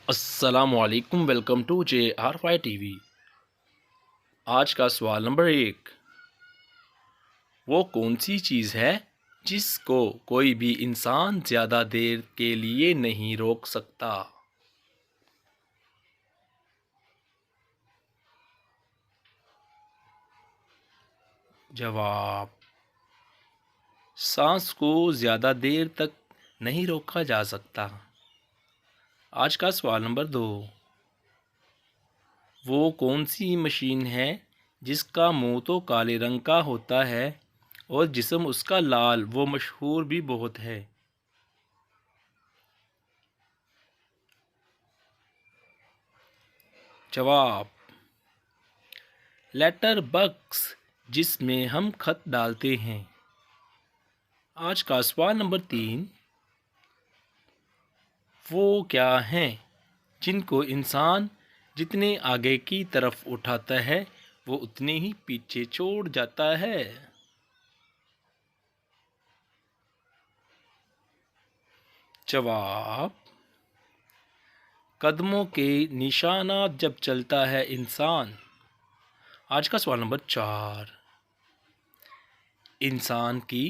अस्सलामुअलैकुम। Welcome to J R Y TV. आज का सवाल नंबर 1। वो कौन सी चीज़ है जिसको कोई भी इंसान ज़्यादा देर के लिए नहीं रोक सकता? जवाब: सांस को ज़्यादा देर तक नहीं रोका जा सकता। आज का सवाल नंबर 2। वो कौन सी मशीन है जिसका मुंह तो काले रंग का होता है और जिस्म उसका लाल वो मशहूर भी बहुत है? जवाब: लेटर बॉक्स, जिसमें हम खत डालते हैं। आज का सवाल नंबर 3। वो क्या हैं जिनको इंसान जितने आगे की तरफ उठाता है वो उतने ही पीछे छोड़ जाता है? जवाब: कदमों के निशानात जब चलता है इंसान। आज का सवाल नंबर 4। इंसान की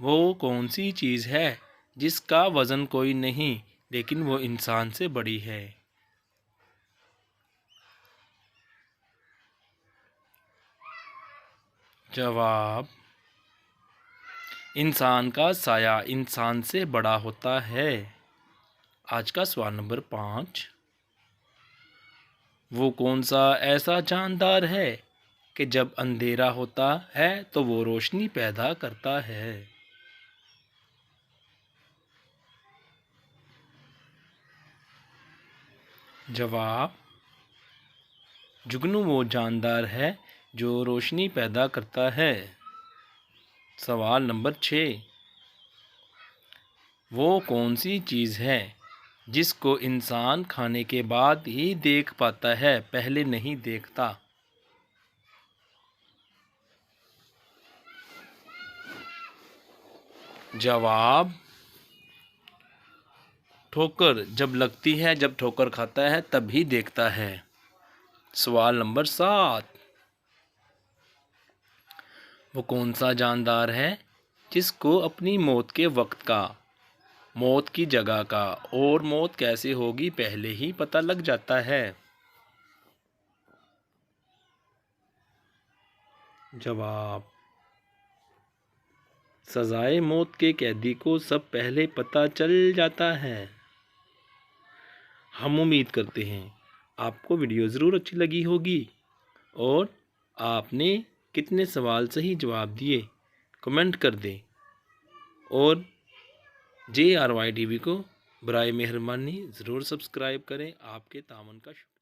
वो कौन सी चीज़ है जिसका वज़न कोई नहीं लेकिन वो इंसान से बड़ी है? जवाब: इंसान का साया इंसान से बड़ा होता है। आज का सवाल नंबर 5। वो कौन सा ऐसा जानदार है कि जब अंधेरा होता है तो वो रोशनी पैदा करता है? जवाब: जुगनू वो जानदार है जो रोशनी पैदा करता है। सवाल नंबर 6। वो कौन सी चीज़ है जिसको इंसान खाने के बाद ही देख पाता है, पहले नहीं देखता? जवाब: ठोकर जब लगती है, जब ठोकर खाता है तभी देखता है। सवाल नंबर 7। वो कौन सा जानदार है जिसको अपनी मौत के वक्त का, मौत की जगह का और मौत कैसे होगी पहले ही पता लग जाता है? जवाब: सजाए मौत के कैदी को सब पहले पता चल जाता है। हम उम्मीद करते हैं आपको वीडियो ज़रूर अच्छी लगी होगी और आपने कितने सवाल सही जवाब दिए कमेंट कर दें और JRY टीवी को बराए मेहरबानी ज़रूर सब्सक्राइब करें। आपके तामन का शुक्रिया।